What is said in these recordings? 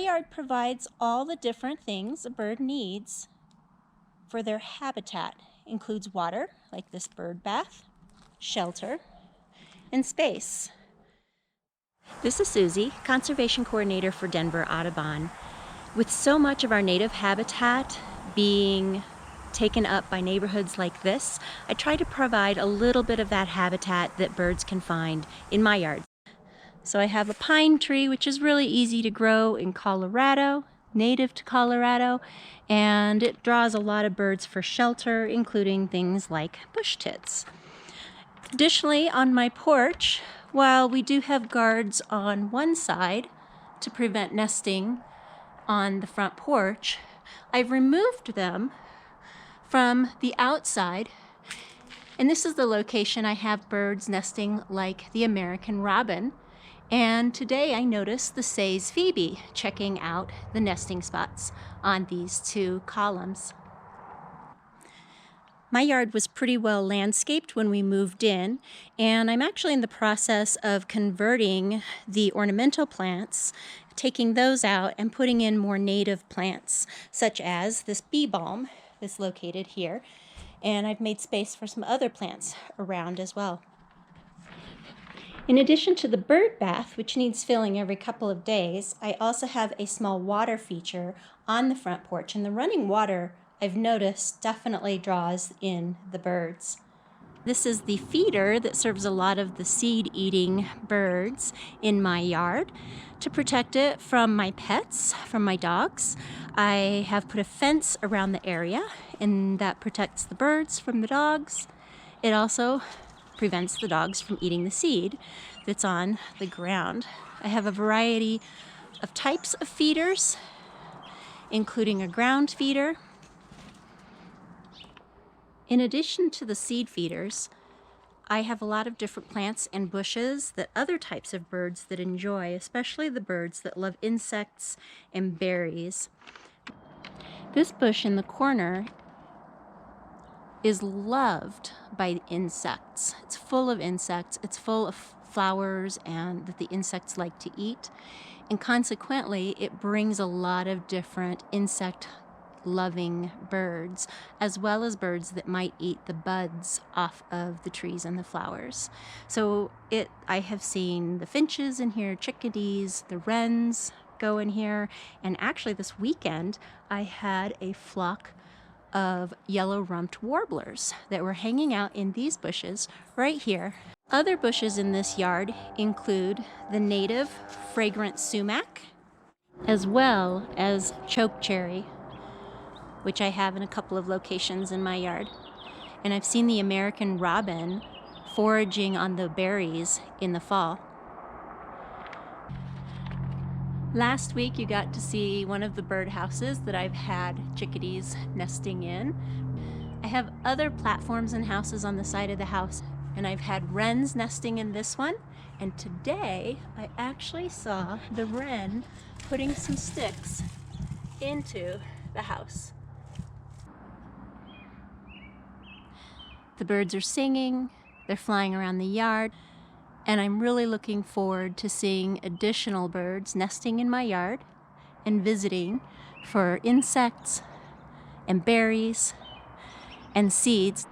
yard provides all the different things a bird needs for their habitat. Includes water, like this bird bath, shelter, and space. This is Suzy, Conservation Coordinator for Denver Audubon. With so much of our native habitat being taken up by neighborhoods like this, I try to provide a little bit of that habitat that birds can find in my yard. So I have a pine tree, which is really easy to grow in Colorado, native to Colorado, and it draws a lot of birds for shelter, including things like bush tits. Additionally, on my porch, while we do have guards on one side to prevent nesting on the front porch, I've removed them from the outside, and this is the location I have birds nesting like the American robin. And today I noticed the Say's phoebe checking out the nesting spots on these two columns. My yard was pretty well landscaped when we moved in, and I'm actually in the process of converting the ornamental plants, taking those out and putting in more native plants, such as this bee balm that's located here, and I've made space for some other plants around as well. In addition to the bird bath, which needs filling every couple of days, I also have a small water feature on the front porch, and the running water, I've noticed, definitely draws in the birds. This is the feeder that serves a lot of the seed-eating birds in my yard. To protect it from my pets, from my dogs, I have put a fence around the area, and that protects the birds from the dogs. It also prevents the dogs from eating the seed that's on the ground. I have a variety of types of feeders, including a ground feeder. In addition to the seed feeders, I have a lot of different plants and bushes that other types of birds that enjoy, especially the birds that love insects and berries. This bush in the corner is loved by insects. It's full of insects. It's full of flowers and that the insects like to eat. And consequently, it brings a lot of different insect-loving birds, as well as birds that might eat the buds off of the trees and the flowers. So I have seen the finches in here, chickadees, the wrens go in here, and actually this weekend I had a flock of yellow-rumped warblers that were hanging out in these bushes right here. Other bushes in this yard include the native fragrant sumac, as well as chokecherry, which I have in a couple of locations in my yard. And I've seen the American robin foraging on the berries in the fall. Last week you got to see one of the birdhouses that I've had chickadees nesting in. I have other platforms and houses on the side of the house, and I've had wrens nesting in this one. And today I actually saw the wren putting some sticks into the house. The birds are singing, they're flying around the yard, and I'm really looking forward to seeing additional birds nesting in my yard and visiting for insects and berries and seeds.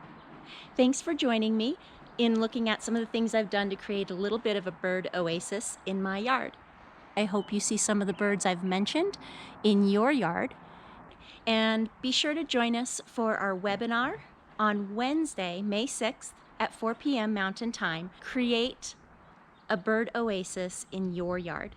Thanks for joining me in looking at some of the things I've done to create a little bit of a bird oasis in my yard. I hope you see some of the birds I've mentioned in your yard. And be sure to join us for our webinar on Wednesday, May 6th at 4 p.m. Mountain Time. Create a bird oasis in your yard.